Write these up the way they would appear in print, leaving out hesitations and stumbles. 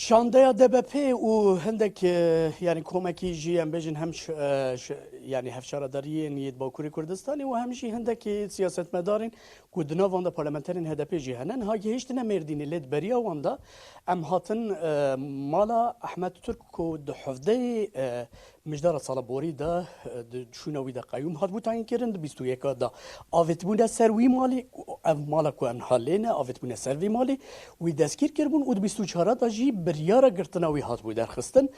شاندەیە دەبەپێ و هەندێک ینی کۆمەکی ژیان بێژن هەم ینی هەفشارەداریە نیت باکووری کوردستانی و هەمشی هەندێکی سیاستمەدارین ku di navanda parlamenterên HDP jî henin ha gihîştine Mêrdînê lê di beriya wan de em hatin mala Ehmed Türk ku di hevdeyê mijdara sala borî de di çûna wî de qeyûm hat bû tayinkirin di bîst û yeka de avêtbûne ser wî malê ev mala ku em halê ne avêtbûne ser vî malê wî destgîr kirbûn û di bîst û çara de jî biryara girtina wî hat bû derxistin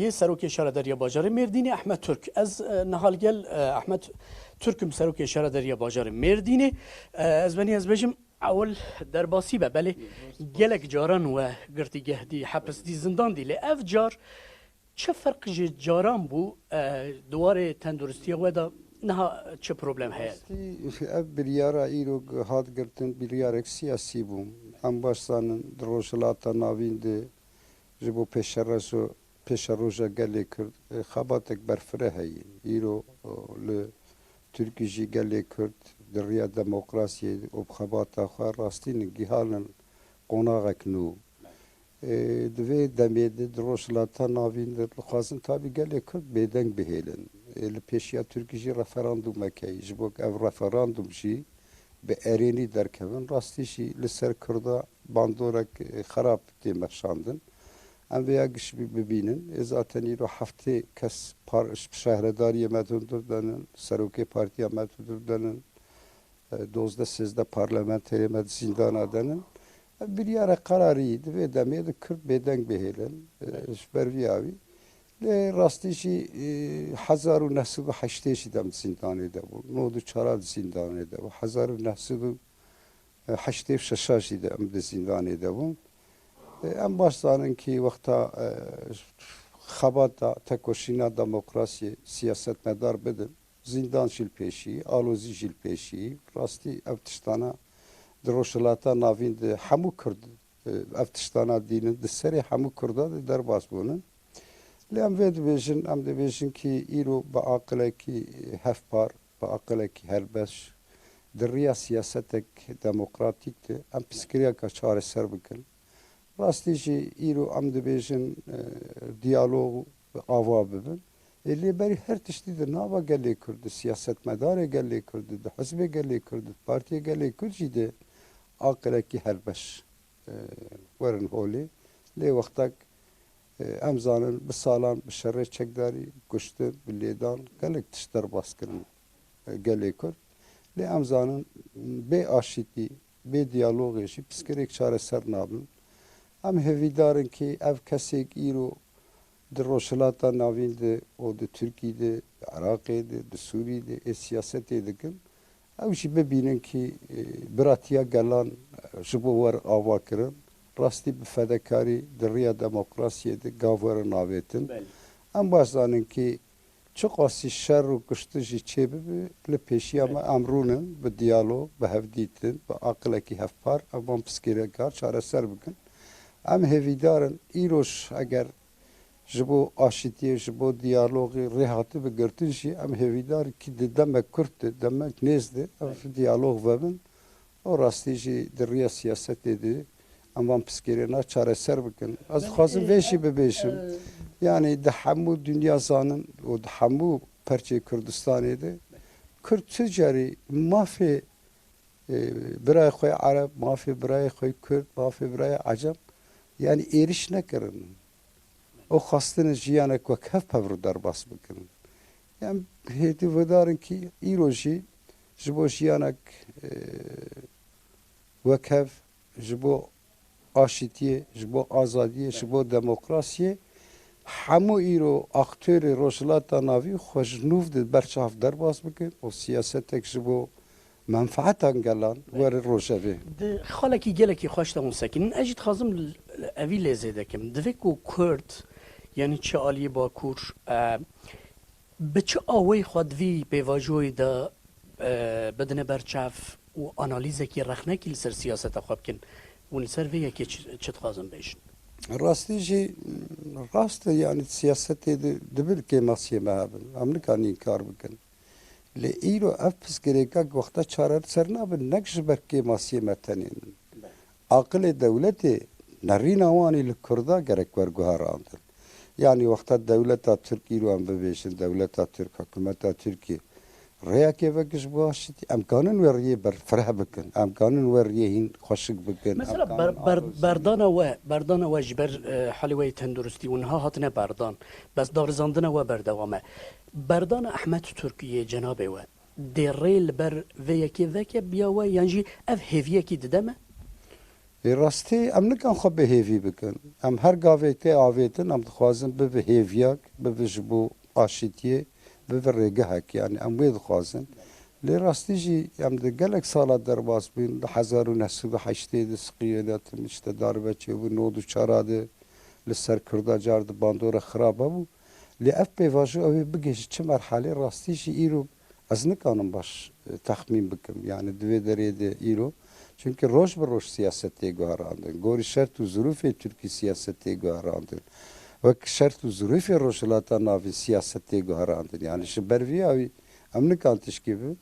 yê serokê şaredariya bajarê Mêrdînê Ehmed Türk ez nihalgel Ehmed Türküm serokê şaredariya bajarê Mêrdînê ez benî ez bêjim ewl derbasî be belê gelek caran we girtîgeh dî hepis dî zindan dî lê ev car çi ferq ji caran bû duwarê tenduristiya we de niha çi problem heye ev biryara îro hat girtin biryarek siyasî bû em başsanin di rojhilata navîn de ji bo pêşeroja gelê Kurd xebatek berfireh heye îro li Türkiye jî gelê Kurd di rêya demokrasiyê û xebata xwe rastîn gihanin qonaxek nû di vê demê de di rojhilata navîn de dixwazin tabî gelê Kurd bêdeng bihêlin li pêşiya Türkiye jî referandûmekê ji bo ev referandûm jî bi erênî derkevin rastî jî li ser Kurda bandorek xerab tê meşandin em vêya gişbî bibînin zaten îro heftê kes şehredariyê me hundir denin serokê partiya me hundir denin 12-13 parlamenterê me zîndana denin biryara qerarî di vê demê de Kurd bêdeng bihêlin ji ber vîya wî lê rastî jî 1980 jî dem zîndanê de bû nod û çara di zîndanê de bû 1986 jî de em di zîndanê de bûn em baş zanin kî wexta xebata tekoşîna demokrasiyê siyasetmedar bidin zîndan jîl pêşî alozî jîl pêşî rastî ev tiştana di rojhilata navîn de hemû Kurd ev tiştana dînin di serê hemû Kurda de derbas bûnin lê em vê dibêjin em dibêjin kî îro bi aqilekî hevpar bi aqilekî helbeş di rêya siyasetek demokratîk de em piskiriyeka çareser bikin rastî jî îro em dibêjin diyalog ava bibin lêberî her tiştî di nava gelê Kurd di siyasetmedarê gelê Kurd di hizbê gelê Kurd di partiyê gelê Kurd jî de aqilekî helbeş werin holê lê wextek em zanin bi salan bi şerê çekdarî kuştin bi lêdan gelek tişt derbas kirin gelê Kurd lê em zanin bê aşîtî bê diyalogê jî piskirêk çareser nabin em hevîdarin kî ev kesêk îro di rojhilata navîn de û di Tirkiyê de di Iraqê de di Sûriyê de siyasetê dikin ew jî bibînin kî biratiya gelan ji bo wer ava kirin rastî bi fedekarî di rêya demokrasiyê de gav werin avêtin em baş zanin kî çi qasî şer û kuştin jî çê bibe li pêşiya me em rûnin bi diyalog bi hevdîtin bi aqilekî hevpar ev wan piskêrekar çareser bikin em hevîdarin îroj eger ji bo aşîtiyê ji bo diyalogê rê hatî bigirtin jî em hevîdar kî di demek Kurd de demek nêz de ev diyalog vebin o rastî jî di rêya siyasetê de em wan piskêrêna çareser bikin ez dixwazim vê jî bibêjim yani di hemû dünya zanin û di hemû perçê Kurdistanê de Kurd çi carî mafê birayê xwe Ereb mafê birayê xwe Kurd mafê birayê Ecem yani êriş nekirin o xwastinin jiyanek wek hev pevr derbas bikin yani hêdî vedarin kî îro jî ji bo jiyanek wek hev ji bo aşîtiyê ji bo azadiyê ji bo demokrasiyê hemû îro aktörê rojhilata navî xwe ji nûv de berçav derbas bikin û siyasetek ji bo menfeetan gelan were rojevê xalekî gelekî xweş de hûn sekinin ez jî dixwazim evî lêzê dikim divê ku Kurd yani çi aliyê Bakur bi çi awê xwe divî pêvajoyê de bidine berçav û analîzekî rexnekî li ser siyaseta xwe bikin hûn li ser vê yekê çi dixwazin bêjin rastî jî rast e yani siyasetê de dibir kêmasiyê me hebin em nikarin înkar bikin lê îro ev piskirêkek wexta çare ser nabin nek ji ber kêmasiyê me tenê aqilê dewletê نرین آوانی لکردا گرک ورگوهراندن یعنی وقتا دولتا ترکی رو هم ببیشن دولتا ترک حکومتا ترکی ریاکی وکش باشید امکانن وریه بر فرح بکن امکانن وریه هین خوشک بکن مثلا بردان و جبر حلوه تندرستی اونها هاتنه بردان بس دارزاندن و بردوامه بردان احمد ترکیه جنابه و دیریل بر ویکی وکی بیاوه یعنی اف هیویه کی ددمه راستی ام نکن خو به هیوی بکن ام هر گاویتی آویتن ام دخوازن به هیویاک به جبو آشتیه به ریگه هک یعنی ام وید خوازن لی راستی جی ام ده گلک سالات در باز بین ده 1908 ده سقیانات مشته داربه چه و نودو چاراده لسر کرده جارد باندور خرابه بو لی اف پیواجو اوی بگیش چه مرحله راستی جی ایرو از نکانم باش تخمین بکم یعنی دوی دريده ایرو çünkü roş bir roş siyasette guharandın. Gori şart u zurufi Türkiye siyasette guharandın. Ve şart u zurufi roşlata navi siyasette guharandın. Yani şu berviye avi Amerikan tişkibi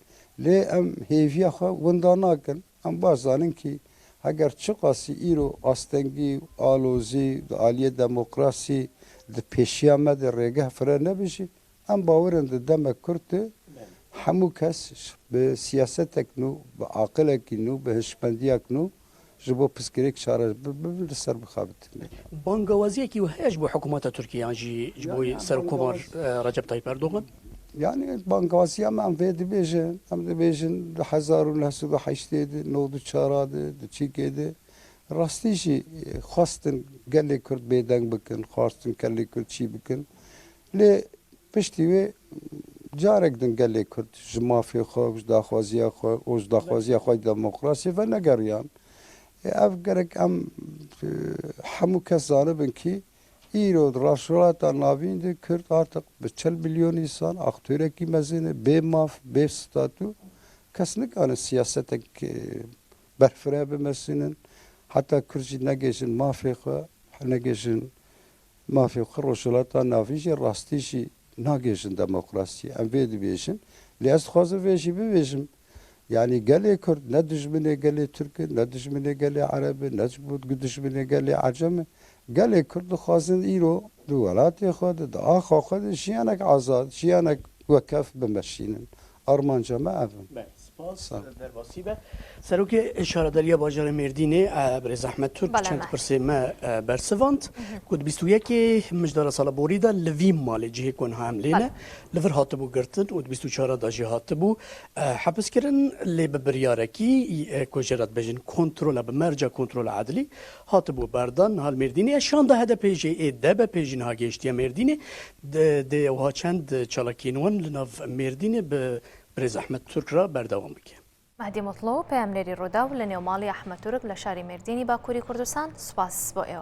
le em heviya kha wandanakin em bazanın ki eğer çıkası iro astengi alozi aliye demokrasi de peşiyame de regah frene bişi em bawerin demek kurtu همو کس به سیاست کنو به عقل کنو به هشمندی کنو جبو پسکریک شارج به سر بخابت بانگوازی کی و هیچ بو حکومت ترکیه جی جبوی سرکومار رجب طیب اردوغان yani bankası ama hem de bejen 1908 nodu çaradı çikedi rastişi xastın gelle kurt beden bakın xastın gelle kurt çi bakın le pişti ve جارك دن قال لي كرت جمافي خو داخوازيا خو اوز داخوازيا خو ديمقراطي فنقريان افكرك ام حمو كزانبن ki İro raşolata navinde Kürt artık 40 milyon insan aktöreki mezine be maf be statü kesinlikle hani siyasete berfere bemesinin hatta Kürtçi ne geçin mafika ne geçin mafika raşolata navinde rastişi ناگهشن دموکراسی ام وید بیشن لیاز خوازه ویشی بیشم یعنی گله کرد نه دشمنه گله ترک نه دشمنه گله عرب نه دشمنه گله عجم گله کرد خوازن ایرو دولاتی خود آخ خود شیانک آزاد شیانک وکف بمشینن آرمانجا ما افم سپاس در واسیبه سروک اشاره داریا باجار مردینه برز احمد ترک چند پرسه ما برسواند کد 21 مجدار سال بوریدا لویم مال جهه کن هم لینه لور هاتبو گرتن و 24 داجی هاتبو حبس کرن لی ببریارکی کجرات بجن کنترل بمرجع کنترل عدلی هاتبو بردان حال مردینه شان ده هده پیجه ایده به پیجین ها گشتیا مردینه ده اوها چند چالاکینوان لناف مردینه به برز احمد ترک را بردوام بکه مهدی مطلوب پیامنری رودا و لنیومالی احمد ترک لشاری مردینی با کوری کردستان سپاس با ایوان